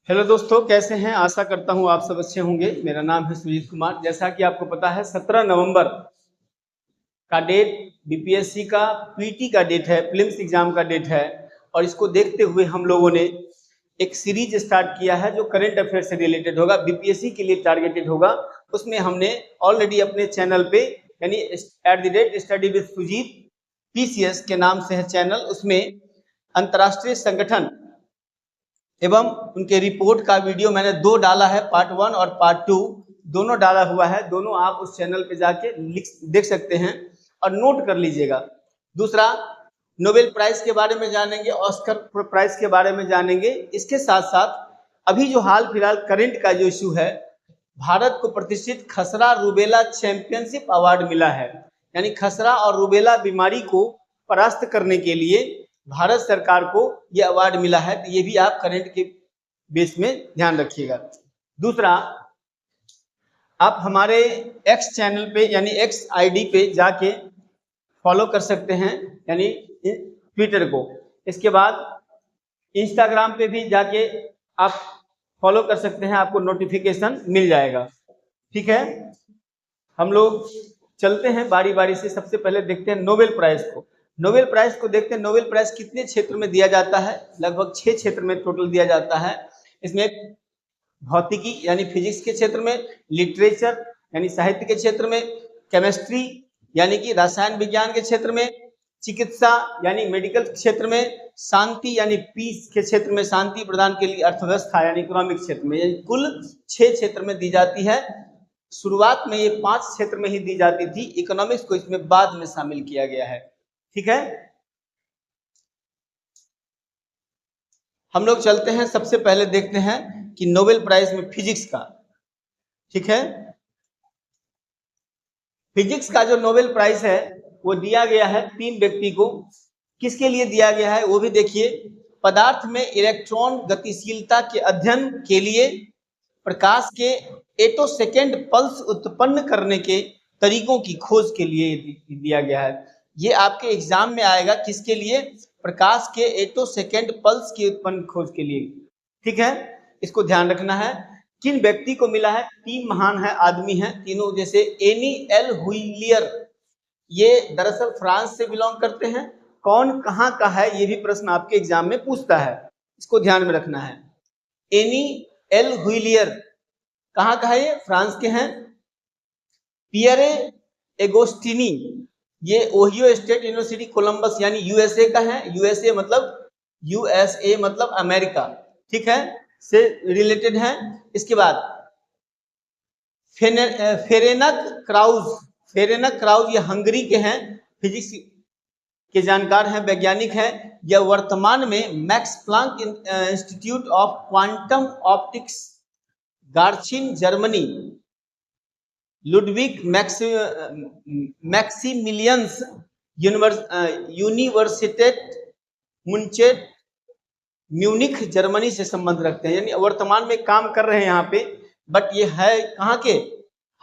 Hello दोस्तों, कैसे हैं? आशा करता हूं आप सब अच्छे होंगे। मेरा नाम है सुजीत कुमार। जैसा कि आपको पता है 17 नवंबर का डेट बीपीएससी का पीटी का डेट है, प्रीलिम्स एग्जाम का डेट है। और इसको देखते हुए हम लोगों ने एक सीरीज स्टार्ट किया है जो करंट अफेयर से रिलेटेड होगा, बीपीएससी के लिए टारगेटेड होगा। उसमें हमने ऑलरेडी अपने चैनल पे यानी @स्टडी विद सुजीत पीसीएस के नाम से है चैनल, उसमें अंतर्राष्ट्रीय संगठन एवं उनके रिपोर्ट का वीडियो मैंने 2 डाला है, पार्ट 1 और पार्ट 2 दोनों डाला हुआ है। दोनों आप उस चैनल पे जाके देख सकते हैं और नोट कर लीजिएगा। दूसरा, नोबेल प्राइज के बारे में जानेंगे, ऑस्कर प्राइज के बारे में जानेंगे। इसके साथ साथ अभी जो हाल फिलहाल करंट का जो इशू है, भारत को प्रतिष्ठित खसरा रूबेला चैंपियनशिप अवार्ड मिला है। यानी खसरा और रूबेला बीमारी को परास्त करने के लिए भारत सरकार को यह अवार्ड मिला है, तो ये भी आप करंट के बेस में ध्यान रखिएगा। दूसरा, आप हमारे एक्स चैनल पे यानी एक्स आईडी पे जाके फॉलो कर सकते हैं, यानी ट्विटर को। इसके बाद इंस्टाग्राम पे भी जाके आप फॉलो कर सकते हैं, आपको नोटिफिकेशन मिल जाएगा। ठीक है, हम लोग चलते हैं बारी बारी से। सबसे पहले देखते हैं नोबेल प्राइज को। नोबेल प्राइज को देखते हैं, नोबेल प्राइज कितने क्षेत्र में दिया जाता है? लगभग 6 क्षेत्र में टोटल दिया जाता है। इसमें भौतिकी यानी फिजिक्स के क्षेत्र में, लिटरेचर यानी साहित्य के क्षेत्र में, केमिस्ट्री यानी कि रसायन विज्ञान के क्षेत्र में, चिकित्सा यानी मेडिकल क्षेत्र में, शांति यानी पीस के क्षेत्र में, शांति प्रदान के लिए अर्थव्यवस्था यानी इकोनॉमिक क्षेत्र में, यानी कुल 6 क्षेत्र में दी जाती है। शुरुआत में ये 5 क्षेत्र में ही दी जाती थी, इकोनॉमिक्स को इसमें बाद में शामिल किया गया है। ठीक है, हम लोग चलते हैं, सबसे पहले देखते हैं कि नोबेल प्राइज में फिजिक्स का। ठीक है, फिजिक्स का जो नोबेल प्राइज है वो दिया गया है 3 व्यक्ति को। किसके लिए दिया गया है वो भी देखिए। पदार्थ में इलेक्ट्रॉन गतिशीलता के अध्ययन के लिए, प्रकाश के एटोसेकेंड पल्स उत्पन्न करने के तरीकों की खोज के लिए दिया गया है। ये आपके एग्जाम में आएगा, किसके लिए? प्रकाश के एटोसेकेंड पल्स की उत्पन्न खोज के लिए। ठीक है, इसको ध्यान रखना है। किन व्यक्ति को मिला है? 3 महान है आदमी हैं तीनों। जैसे एनी एल हुइलियर, ये दरअसल फ्रांस से बिलोंग करते हैं। कौन कहाँ का है ये भी प्रश्न आपके एग्जाम में पूछता है, इसको ध्यान में रखना है। एनी एल हुइलियर कहाँ का है? ये फ्रांस के हैं। पियरे एगोस्टिनी, ये ओहियो स्टेट यूनिवर्सिटी कोलंबस यानी यूएसए का है। यूएसए मतलब अमेरिका, ठीक है, से रिलेटेड है। इसके बाद फेरेनक क्राउज ये हंगरी के हैं, फिजिक्स के जानकार हैं, वैज्ञानिक हैं। यह वर्तमान में Max Planck Institute of Quantum Optics Garching Germany, Ludwig Maximilians Universitat Munchen Munich Germany से संबंध रखते हैं। यानी वर्तमान में काम कर रहे हैं यहाँ पे, बट ये है कहाँ के?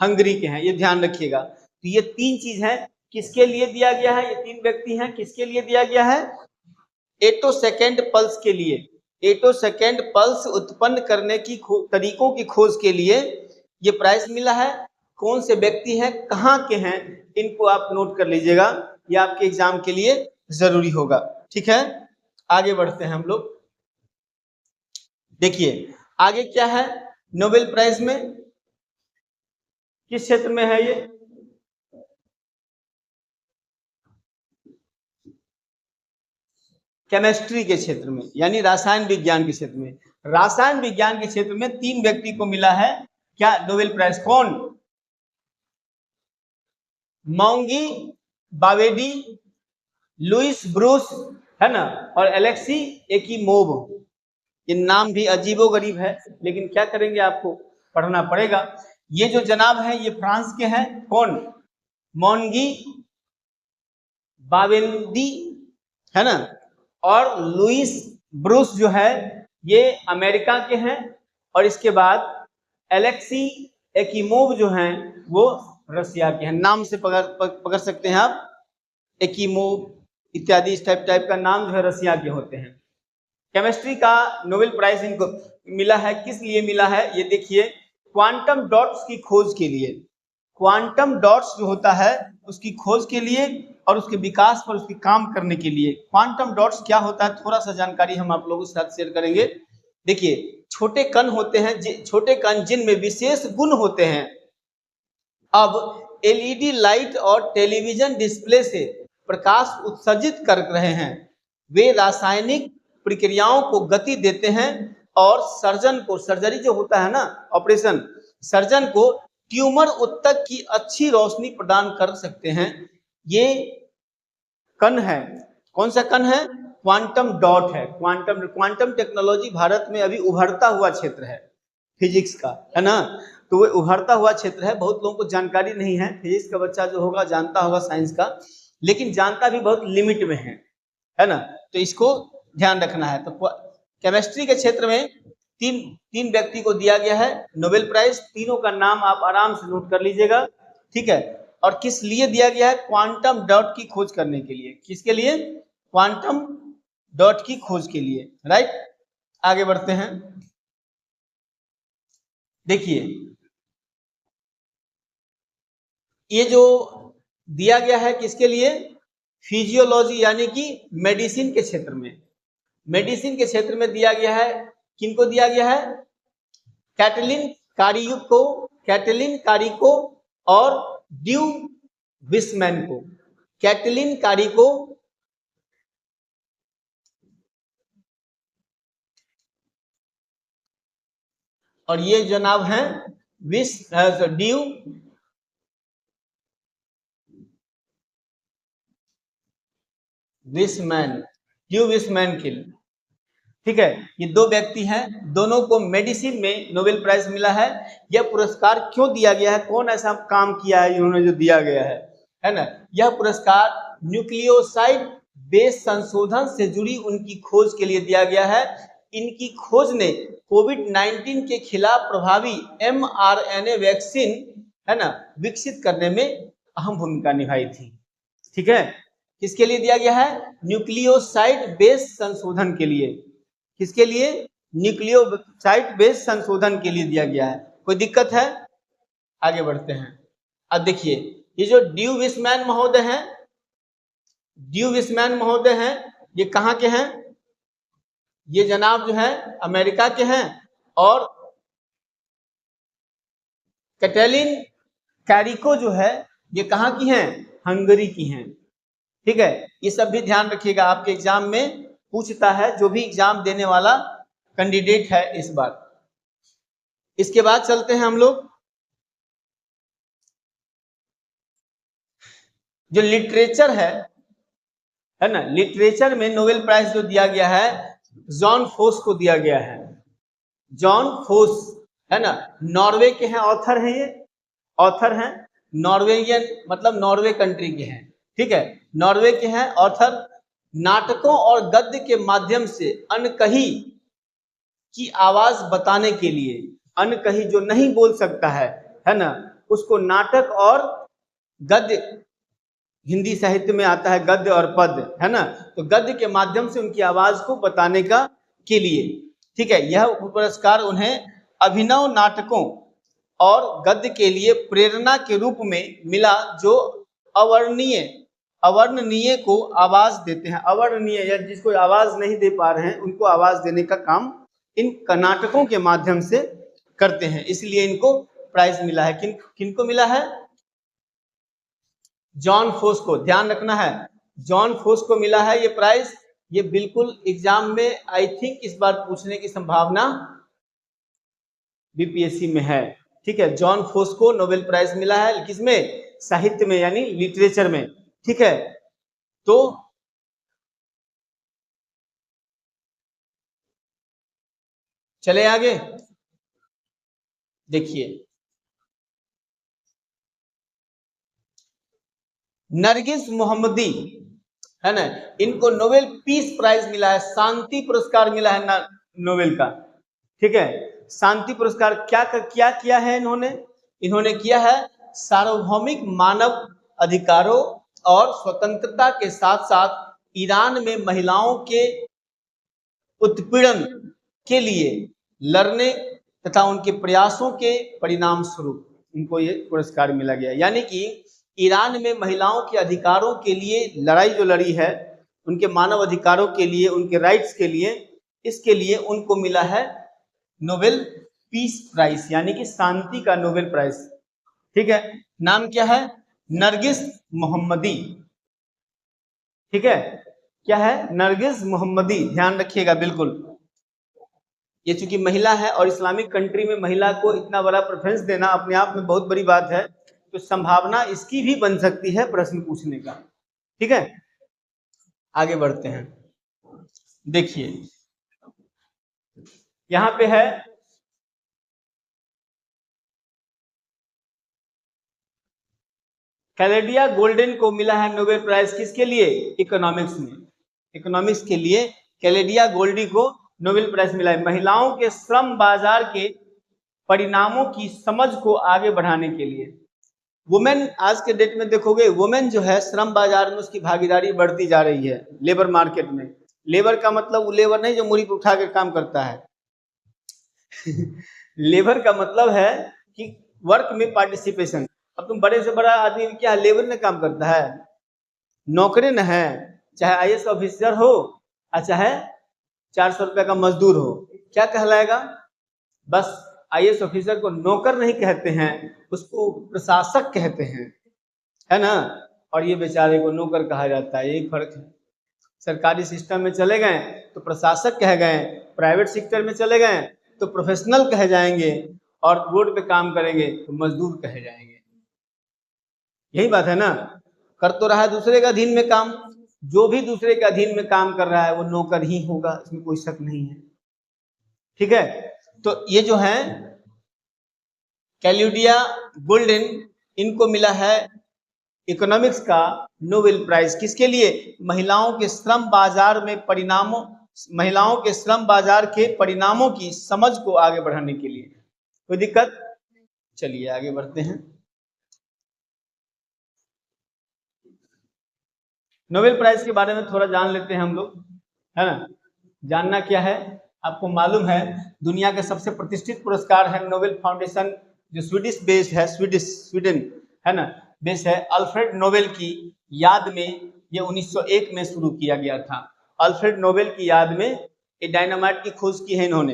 हंगरी के हैं, ये ध्यान रखिएगा। तो ये 3 चीज है, किसके लिए दिया गया है? ये 3 व्यक्ति हैं, किसके लिए दिया गया है? एटोसेकेंड पल्स के लिए। एटोसेकेंड पल्स उत्पन्न करने की तरीकों की खोज के लिए ये प्राइज मिला है। कौन से व्यक्ति हैं, कहाँ के हैं, इनको आप नोट कर लीजिएगा, ये आपके एग्जाम के लिए जरूरी होगा। ठीक है, आगे बढ़ते हैं हम लोग। देखिए आगे क्या है नोबेल प्राइज में, किस क्षेत्र में है ये? केमिस्ट्री के क्षेत्र में, यानी रसायन विज्ञान के क्षेत्र में। रसायन विज्ञान के क्षेत्र में 3 व्यक्ति को मिला है क्या नोबेल प्राइज? कौन? मौंगी बावेडी, लुइस ब्रूस है ना, और एलेक्सी एकिमोव। ये नाम भी अजीबोगरीब है, लेकिन क्या करेंगे, आपको पढ़ना पड़ेगा। ये जो जनाब है ये फ्रांस के हैं। कौन? मौंगी बावेडी है ना, और लुइस ब्रूस जो है ये अमेरिका के हैं। और इसके बाद एलेक्सी एकिमोव जो हैं वो रसिया के हैं। नाम से पकड़ सकते हैं आप, एकिमोव इत्यादि, इस टाइप का नाम जो है रसिया के होते हैं। केमिस्ट्री का नोबेल प्राइज इनको मिला है, किस लिए मिला है ये देखिए, क्वांटम डॉट्स की खोज के लिए। क्वांटम डॉट्स जो होता है उसकी खोज के लिए और उसके विकास पर उसके काम करने के लिए। क्वांटम डॉट्स क्या होता है थोड़ा सा जानकारी हम आप लोगों के साथ शेयर करेंगे। देखिए छोटे कण होते हैं, छोटे कण जिनमें विशेष गुण होते हैं। अब एलईडी लाइट और टेलीविजन डिस्प्ले से प्रकाश उत्सर्जित कर रहे हैं। वे रासायनिक प्रक्रियाओं को गति देते हैं और सर्जन को, सर्जरी जो होता है ना, ऑपरेशन, सर्जन को ट्यूमर उत्तक की अच्छी रोशनी प्रदान कर सकते हैं। ये कण है, कौन सा कण है? क्वांटम डॉट है। क्वांटम टेक्नोलॉजी भारत में अभी उभरता हुआ क्षेत्र है फिजिक्स का, है ना। तो वो उभरता हुआ क्षेत्र है, बहुत लोगों को जानकारी नहीं है। फिजिक्स का बच्चा जो होगा जानता होगा साइंस का, लेकिन जानता भी बहुत लिमिट में है ना। तो इसको ध्यान रखना है। तो केमिस्ट्री के क्षेत्र में तीन व्यक्ति को दिया गया है नोबेल प्राइज। तीनों का नाम आप आराम से नोट कर लीजिएगा, ठीक है। और किस लिए दिया गया है? क्वांटम डॉट की खोज करने के लिए। किसके लिए? क्वांटम डॉट की खोज के लिए, राइट। आगे बढ़ते हैं। देखिए ये जो दिया गया है किसके लिए? फिजियोलॉजी यानी कि मेडिसिन के क्षेत्र में। मेडिसिन के क्षेत्र में दिया गया है। किनको दिया गया है? कैटलिन कारिको और ड्यू विसमैन को। कैटलिन कारिको और ये जनाब हैं ड्यू विसमैन के लिए, ठीक है। ये दो व्यक्ति हैं, दोनों को मेडिसिन में नोबेल प्राइज मिला है। यह पुरस्कार क्यों दिया गया है? कौन ऐसा काम किया है इन्होंने जो दिया गया है ना। यह पुरस्कार न्यूक्लियोसाइड बेस संशोधन से जुड़ी उनकी खोज के लिए दिया गया है। इनकी खोज ने कोविड-19 के खिलाफ प्रभावी mRNA वैक्सीन, है ना, विकसित करने में अहम भूमिका निभाई थी, ठीक है। किसके लिए दिया गया है? न्यूक्लियोसाइड बेस संशोधन के लिए। किसके लिए? न्यूक्लियोसाइड बेस संशोधन के लिए दिया गया है। कोई दिक्कत है? आगे बढ़ते हैं। अब देखिए ये जो ड्यू विसमैन महोदय हैं, ये कहाँ के हैं? ये जनाब जो है अमेरिका के हैं। और कैटलिन कारिको जो है ये कहाँ की हैं? हंगरी की हैं, ठीक है। ये सब भी ध्यान रखिएगा, आपके एग्जाम में पूछता है, जो भी एग्जाम देने वाला कैंडिडेट है इस बार। इसके बाद चलते हैं हम लोग जो लिटरेचर है ना। लिटरेचर में नोबेल प्राइज जो दिया गया है जॉन फोस को दिया गया है। जॉन फोस, है ना, नॉर्वे के हैं, ऑथर हैं, ये ऑथर हैं, नॉर्वेजियन मतलब नॉर्वे कंट्री के हैं, ठीक है, नॉर्वे के हैं ऑथर। नाटकों और गद्य के माध्यम से अनकही की आवाज बताने के लिए, अनकही जो नहीं बोल सकता है ना, उसको नाटक और गद्य, हिंदी साहित्य में आता है गद्य और पद्य, है ना, तो गद्य के माध्यम से उनकी आवाज को बताने का के लिए, ठीक है। यह पुरस्कार उन्हें अभिनव नाटकों और गद्य के लिए प्रेरणा के रूप में मिला, जो अवर्णनीय को आवाज देते हैं। अवर्णनीय या जिसको आवाज नहीं दे पा रहे हैं उनको आवाज देने का काम इन नाटकों के माध्यम से करते हैं, इसलिए इनको प्राइज मिला है। किनको मिला है? जॉन फोस को। ध्यान रखना है, जॉन फोस को मिला है ये प्राइज। ये बिल्कुल एग्जाम में आई थिंक इस बार पूछने की संभावना बीपीएससी में है, ठीक है। जॉन फोस को नोबेल प्राइज मिला है, किसमें? साहित्य में, यानी लिटरेचर में, ठीक है। तो चले आगे, देखिए नरगिस मोहम्मदी, है ना, इनको नोबेल पीस प्राइज मिला है, शांति पुरस्कार मिला है नोबेल का, ठीक है। शांति पुरस्कार क्या किया है इन्होंने किया है सार्वभौमिक मानव अधिकारों और स्वतंत्रता के साथ साथ ईरान में महिलाओं के उत्पीड़न के लिए लड़ने तथा उनके प्रयासों के परिणाम स्वरूप उनको ये पुरस्कार मिला गया। यानी कि ईरान में महिलाओं के अधिकारों के लिए लड़ाई जो लड़ी है, उनके मानव अधिकारों के लिए, उनके राइट्स के लिए, इसके लिए उनको मिला है नोबेल पीस प्राइज, यानी कि शांति का नोबेल प्राइज। ठीक है, नाम क्या है? नरगिस मोहम्मदी। ठीक है, क्या है? नरगिस मोहम्मदी, ध्यान रखिएगा बिल्कुल। ये चूंकि महिला है और इस्लामिक कंट्री में महिला को इतना बड़ा प्रेफरेंस देना अपने आप में बहुत बड़ी बात है, तो संभावना इसकी भी बन सकती है प्रश्न पूछने का। ठीक है, आगे बढ़ते हैं। देखिए यहां पे है कैलेडिया गोल्डन को मिला है नोबेल प्राइज, किसके लिए? इकोनॉमिक्स में। इकोनॉमिक्स के लिए कैलेडिया गोल्डी को नोबेल प्राइज मिला है, महिलाओं के श्रम बाजार के परिणामों की समझ को आगे बढ़ाने के लिए। वुमेन, आज के डेट में देखोगे वुमेन जो है श्रम बाजार में उसकी भागीदारी बढ़ती जा रही है, लेबर मार्केट में। लेबर का मतलब वो लेबर नहीं जो मुड़ी पर उठा के काम करता है लेबर का मतलब है कि वर्क में पार्टिसिपेशन। अब तुम बड़े से बड़ा आदमी क्या लेबर में काम करता है? नौकरी न है, चाहे आईएएस ऑफिसर हो और चाहे 400 रुपए का मजदूर हो, क्या कहलाएगा? बस आईएएस ऑफिसर को नौकर नहीं कहते हैं, उसको प्रशासक कहते हैं, है ना। और ये बेचारे को नौकर कहा जाता है, यही फर्क है। सरकारी सिस्टम में चले गए तो प्रशासक कह गए, प्राइवेट सेक्टर में चले गए तो प्रोफेशनल कहे जाएंगे, और रोड पे काम करेंगे तो मजदूर कहे जाएंगे। यही बात है ना। कर तो रहा है दूसरे के अधीन में काम, जो भी दूसरे के अधीन में काम कर रहा है वो नौकर ही होगा, इसमें कोई शक नहीं है। ठीक है, तो ये जो है कैलेडिया गोल्डन, इनको मिला है इकोनॉमिक्स का नोबेल प्राइज, किसके लिए? महिलाओं के श्रम बाजार में परिणामों, महिलाओं के श्रम बाजार के परिणामों की समझ को आगे बढ़ाने के लिए। कोई दिक्कत? चलिए आगे बढ़ते हैं। नोबेल प्राइज के बारे में थोड़ा जान लेते हैं हम लोग, है ना। जानना क्या है? आपको मालूम है दुनिया के सबसे प्रतिष्ठित पुरस्कार है नोबेल फाउंडेशन, जो स्वीडिश बेस्ड है, स्वीडन है ना, बेस है। अल्फ्रेड नोबेल की याद में ये 1901 में शुरू किया गया था। अल्फ्रेड नोबेल की याद में ये डायनामाइट की खोज की है इन्होंने,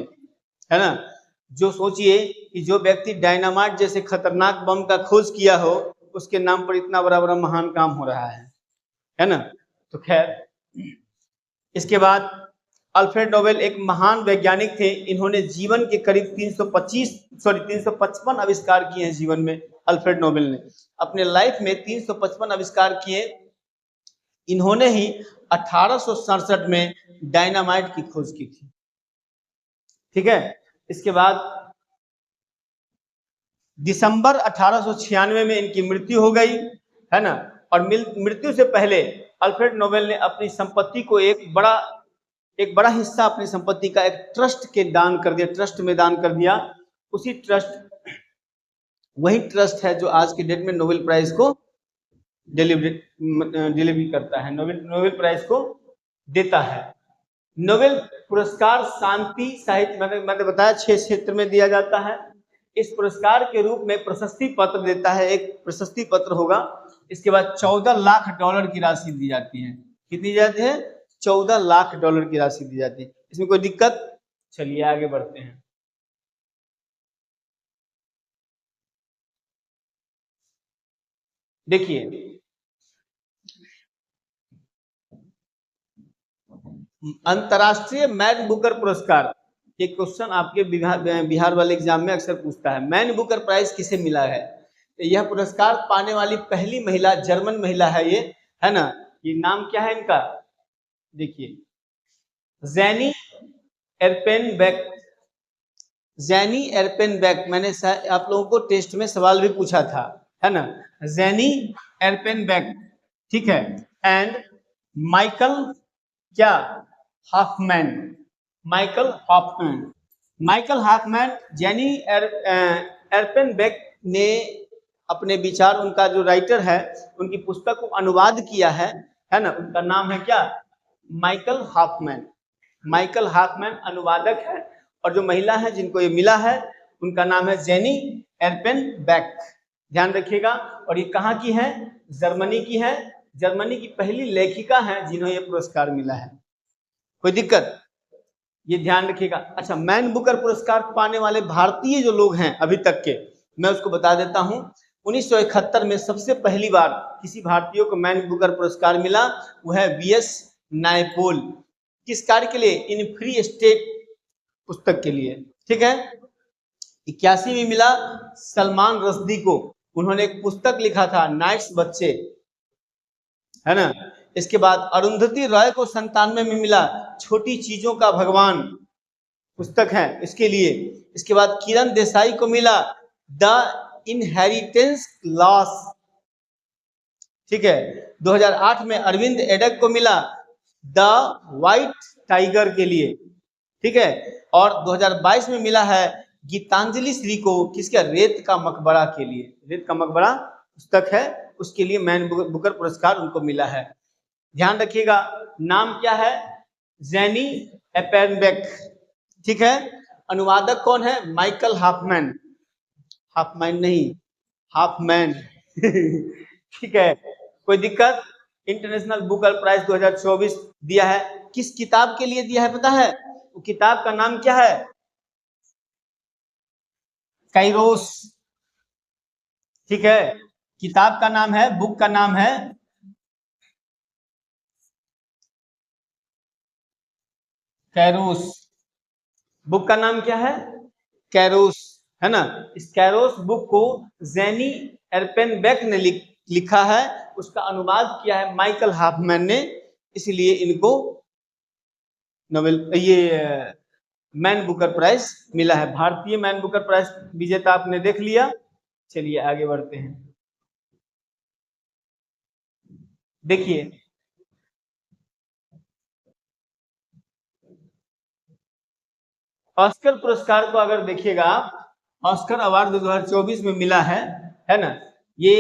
है ना। जो सोचिए कि जो व्यक्ति डायनामाइट जैसे खतरनाक बम का खोज किया हो, उसके नाम पर इतना बड़ा बड़ा महान काम हो रहा है ना। तो खैर, इसके बाद अल्फ्रेड नोबेल एक महान वैज्ञानिक थे। इन्होंने जीवन के करीब 355 आविष्कार किए हैं जीवन में। अल्फ्रेड नोबेल ने अपने लाइफ में 355 आविष्कार किए। इन्होंने ही 1867 में डायनामाइट की खोज की थी। ठीक है, इसके बाद दिसंबर 1896 में इनकी मृत्यु हो गई, है ना। और मृत्यु से पहले अल्फ्रेड नोबेल ने अपनी संपत्ति को एक बड़ा हिस्सा अपनी संपत्ति का एक ट्रस्ट के दान कर दिया, ट्रस्ट में दान कर दिया। उसी ट्रस्ट, वही ट्रस्ट है जो आज के डेट में नोबेल प्राइज को डिलीवरी करता है, नोबेल प्राइज को देता है। नोबेल पुरस्कार शांति साहित्य, मैंने बताया 6 क्षेत्र में दिया जाता है। इस पुरस्कार के रूप में प्रशस्ति पत्र देता है, एक प्रशस्ति पत्र होगा। इसके बाद $14 लाख की राशि दी जाती है। कितनी जाती है? $14 लाख की राशि दी जाती है। इसमें कोई दिक्कत? चलिए आगे बढ़ते हैं। देखिए अंतरराष्ट्रीय मैन बुकर पुरस्कार, ये क्वेश्चन आपके बिहार वाले एग्जाम में अक्सर पूछता है। मैन बुकर प्राइज किसे मिला है? तो यह पुरस्कार पाने वाली पहली महिला जर्मन महिला है ये, है ना। ये नाम क्या है इनका? देखिए ज़ेनी एर्पेनबेक। ज़ेनी एर्पेनबेक, मैंने आप लोगों को टेस्ट में सवाल भी पूछा था, है ना। ज़ेनी एर्पेनबेक, ठीक है। एंड माइकल क्या? Hoffmann, Michael Hoffmann. Michael Hoffmann, Jenny Erpenbeck ने अपने विचार, उनका जो राइटर है, उनकी पुस्तक को अनुवाद किया है ना। उनका नाम है क्या? Michael Hoffmann. माइकल हाफमैन अनुवादक है, और जो महिला है जिनको ये मिला है उनका नाम है जेनी एर्पेनबेक। ध्यान रखिएगा। और ये कहाँ की है? जर्मनी की है। जर्मनी की पहली लेखिका है जिन्हें ये पुरस्कार मिला है। कोई दिक्कत? ये ध्यान रखिएगा। अच्छा, मैन बुकर पुरस्कार पाने वाले भारतीय जो लोग हैं अभी तक के, मैं उसको बता देता हूं। 1971 में सबसे पहली बार किसी भारतीय को मैन बुकर पुरस्कार मिला, वो है वीएस नायपॉल। किस कार्य के लिए? इन फ्री स्टेट पुस्तक के लिए। ठीक है। 81 में मिला सलमान रश्दी को, उन्होंने एक पुस्तक लिखा था नाइट्स बच्चे, है ना। इसके बाद अरुंधति रॉय को 97 में मिला छोटी चीजों का भगवान, पुस्तक है इसके लिए। इसके बाद किरण देसाई को मिला द इनहेरिटेंस लॉस। ठीक है। 2008 में अरविंद एडक को मिला द व्हाइट टाइगर के लिए। ठीक है। और 2022 में मिला है गीतांजलि श्री को, किसका? रेत का मकबरा के लिए। रेत का मकबरा पुस्तक है, उसके लिए मैन बुकर पुरस्कार उनको मिला है। ध्यान रखिएगा। नाम क्या है? जेनी एर्पेनबेक। ठीक है। अनुवादक कौन है? Michael Hopman. हाफमैन नहीं, हाफमैन। ठीक है। कोई दिक्कत? इंटरनेशनल बुकर प्राइज 2024 दिया है। किस किताब के लिए दिया है पता है? वो किताब का नाम क्या है? काइरोस। ठीक है। किताब का नाम है, बुक का नाम है कैरोस। बुक का नाम क्या है? कैरोस, है ना। इस कैरोस बुक को जेनी एर्पेनबेक ने लिखा है, उसका अनुवाद किया है माइकल हाफमैन ने, इसलिए इनको नोबेल ये मैन बुकर प्राइज मिला है। भारतीय मैन बुकर प्राइज विजेता आपने देख लिया। चलिए आगे बढ़ते हैं। देखिए, ऑस्कर पुरस्कार को अगर देखिएगा आप, ऑस्कर अवार्ड 2024 में मिला है ना। ये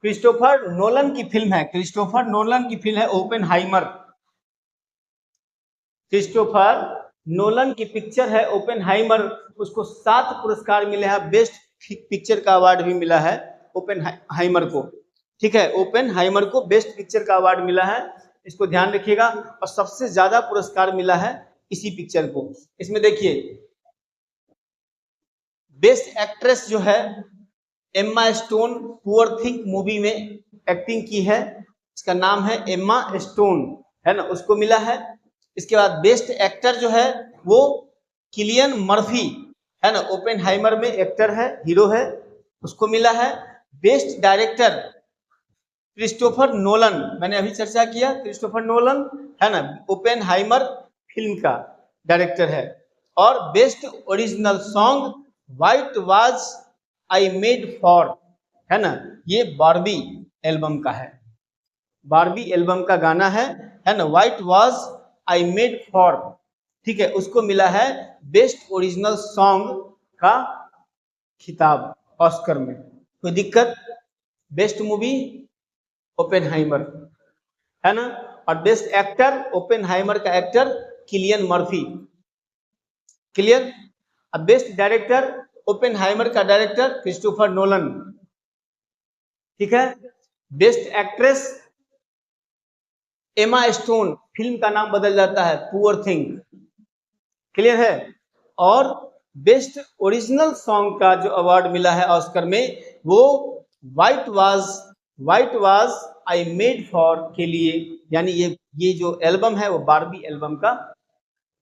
क्रिस्टोफर नोलन की फिल्म है। क्रिस्टोफर नोलन की फिल्म है ओपेनहाइमर। क्रिस्टोफर नोलन की पिक्चर है ओपेनहाइमर। उसको 7 पुरस्कार मिले हैं। बेस्ट पिक्चर का अवार्ड भी मिला है ओपेनहाइमर को। ठीक है। ओपेनहाइमर को बेस्ट पिक्चर का अवार्ड मिला है, इसको ध्यान रखिएगा। और सबसे ज्यादा पुरस्कार मिला है इसी पिक्चर को। इसमें देखिए, बेस्ट एक्ट्रेस जो है Emma stone, poor think movie में एक्टिंग की है, इसका नाम है एम्मा स्टोन, है ना, उसको मिला है। इसके बाद बेस्ट एक्टर जो है वो किलियन मर्फी, है ना, ओपेनहाइमर में एक्टर है, हीरो है, उसको मिला है। बेस्ट डायरेक्टर क्रिस्टोफर नोलन, मैंने अभी चर्चा किया, क्रिस्टोफर नोलन, है ना, ओपेनहाइमर फिल्म का डायरेक्टर है। और best original song white was I made for, है ना, ये बारबी एल्बम का है। बारबी एल्बम का गाना है ना, white was I made for. ठीक है। उसको मिला है बेस्ट ओरिजिनल सॉन्ग का खिताब ऑस्कर में। कोई दिक्कत? बेस्ट मूवी ओपेनहाइमर, है ना। और बेस्ट एक्टर ओपेनहाइमर का एक्टर किलियन मर्फी। क्लियर? अब बेस्ट डायरेक्टर ओपेनहाइमर का डायरेक्टर क्रिस्टोफर नोलन। ठीक है। Best actress Emma Stone, film का नाम बदल जाता है पुअर थिंग। क्लियर है? और बेस्ट ओरिजिनल सॉन्ग का जो अवार्ड मिला है ऑस्कर में, वो white was I made for के लिए, यानी ये जो एल्बम है वो बारबी एल्बम का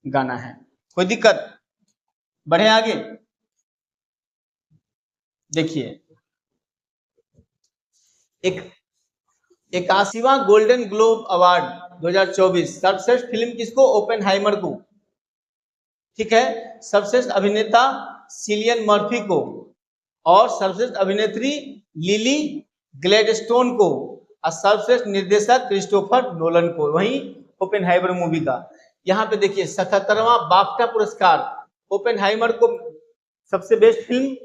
गाना है। कोई दिक्कत? बढ़े आगे। देखिए, 81वां गोल्डन ग्लोब अवार्ड 2024 सर्वश्रेष्ठ फिल्म किसको? ओपेनहाइमर को। ठीक है। सर्वश्रेष्ठ अभिनेता सिलियन मर्फी को, और सर्वश्रेष्ठ अभिनेत्री लिली ग्लैडस्टोन को, और सर्वश्रेष्ठ निर्देशक क्रिस्टोफर नोलन को, वहीं ओपेनहाइमर मूवी का। यहाँ पे देखिए 77वां बाफ्टा पुरस्कार ओपेनहाइमर को सबसे बेस्ट फिल्म,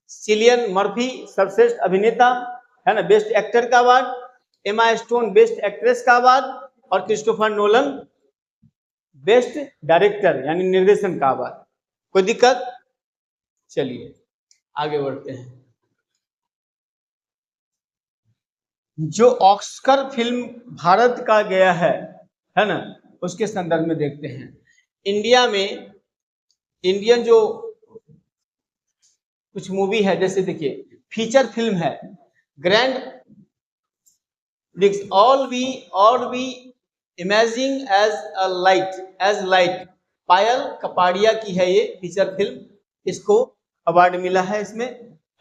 सिलियन मर्फी सर्वश्रेष्ठ अभिनेता, है ना, बेस्ट एक्टर का award, Emma Stone best actress का अवार्ड, और क्रिस्टोफर नोलन बेस्ट डायरेक्टर यानी निर्देशन का अवार्ड। कोई दिक्कत? चलिए आगे बढ़ते हैं। जो ऑस्कर फिल्म भारत का गया है ना, उसके संदर्भ में देखते हैं। इंडिया में इंडियन जो कुछ मूवी है, जैसे देखिए फीचर फिल्म है grand all we imagine as light, Payal Kapadia की है ये फीचर फिल्म, इसको अवार्ड मिला है इसमें,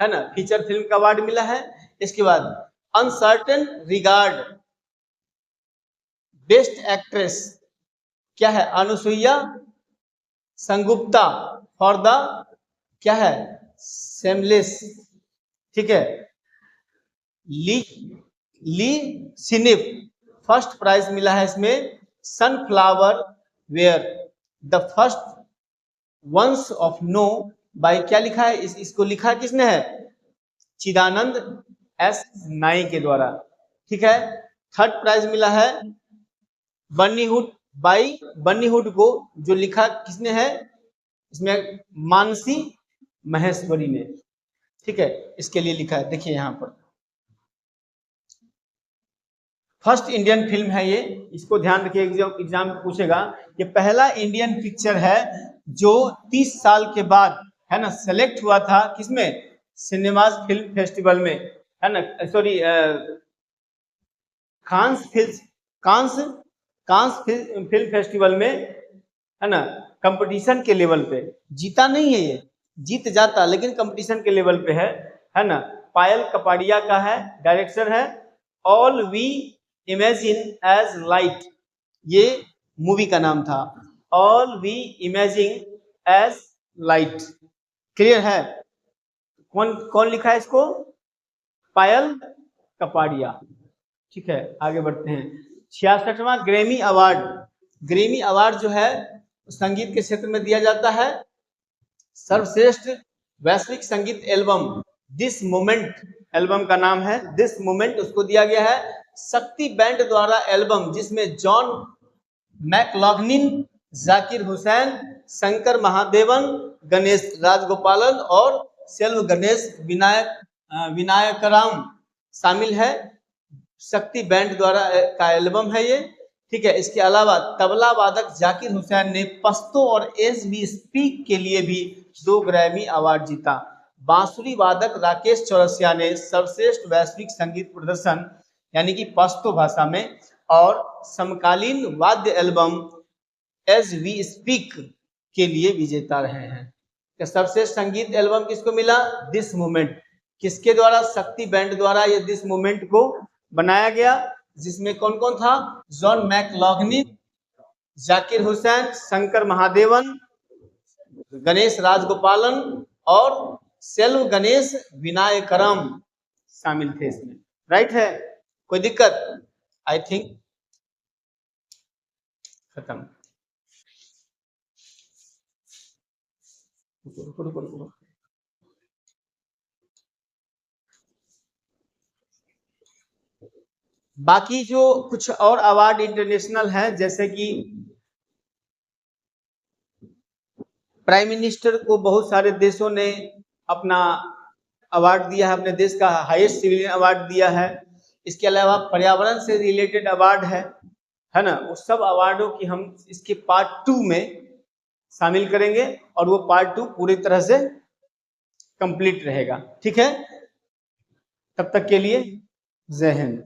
है ना, फीचर फिल्म का अवार्ड मिला है। इसके बाद अनसर्टेन रिगार्ड बेस्ट एक्ट्रेस क्या है, अनुसुईया संगुप्ता फॉर द क्या है, सेमलेस, ठीक है। ली सिनिफ फर्स्ट प्राइज मिला है इसमें। Sunflower were the first ones of know by क्या लिखा है, इसको लिखा किसने है, चिदानंद एस नाई के द्वारा, ठीक है। थर्ड प्राइज मिला है बर्नीहुड बाई बर्नीहुड को, जो लिखा किसने है इसमें, मानसी महेश्वरी ने, ठीक है, इसके लिए लिखा है। देखिए यहां पर फर्स्ट इंडियन फिल्म है ये, इसको ध्यान रखिए, एग्जाम पूछेगा। ये पहला इंडियन पिक्चर है जो 30 साल के बाद, है ना, सेलेक्ट हुआ था किसमें, सिनेमाज फिल्म फेस्टिवल में, है ना, सॉरी कांस फिल्म फेस्टिवल में, है ना, कंपटीशन के लेवल पे जीता नहीं है ये, जीत जाता लेकिन कंपटीशन के लेवल पे है ना। पायल कपाड़िया का है, डायरेक्टर है। All we imagine as light, ये मूवी का नाम था, all we imagine as light, clear है। कौन कौन लिखा है इसको, पायल कपाड़िया, ठीक है। आगे बढ़ते हैं। 66वां ग्रैमी अवार्ड, ग्रैमी अवार्ड जो है संगीत के क्षेत्र में दिया जाता है। सर्वश्रेष्ठ वैश्विक संगीत एल्बम दिस मोमेंट, एल्बम का नाम है दिस मोमेंट, उसको दिया गया है शक्ति बैंड द्वारा एल्बम, जिसमें जॉन मैकलॉगनिन, जाकिर हुसैन, शंकर महादेवन, गणेश राजगोपालन और सेल्व गणेश विनायकराम शामिल है। शक्ति बैंड द्वारा का एल्बम है ये, ठीक है। इसके अलावा तबला वादक जाकिर हुसैन ने पश्तो और एज वी स्पीक के लिए भी 2 ग्रैमी अवार्ड जीता। बांसुरी वादक राकेश चौरसिया ने सर्वश्रेष्ठ वैश्विक संगीत प्रदर्शन यानी कि पश्तो भाषा में और समकालीन वाद्य एल्बम एज वी स्पीक के लिए विजेता रहे हैं। सर्वश्रेष्ठ संगीत एल्बम किसको मिला, दिस मोमेंट, किसके द्वारा, शक्ति बैंड द्वारा ये दिस मोमेंट को बनाया गया, जिसमें कौन कौन था, जॉन मैकलॉगनिन, जाकिर हुसैन, शंकर महादेवन, गणेश राजगोपालन और सेल्व गणेश विनायकरम शामिल थे इसमें, राइट है। कोई दिक्कत? आई थिंक खत्म। बाकी जो कुछ और अवार्ड इंटरनेशनल है, जैसे कि प्राइम मिनिस्टर को बहुत सारे देशों ने अपना अवार्ड दिया है, अपने देश का हाईएस्ट सिविलियन अवार्ड दिया है। इसके अलावा पर्यावरण से रिलेटेड अवार्ड है ना, वो सब अवार्डों की हम इसके पार्ट 2 में शामिल करेंगे और वो पार्ट 2 पूरी तरह से कंप्लीट रहेगा, ठीक है। तब तक के लिए जय हिंद।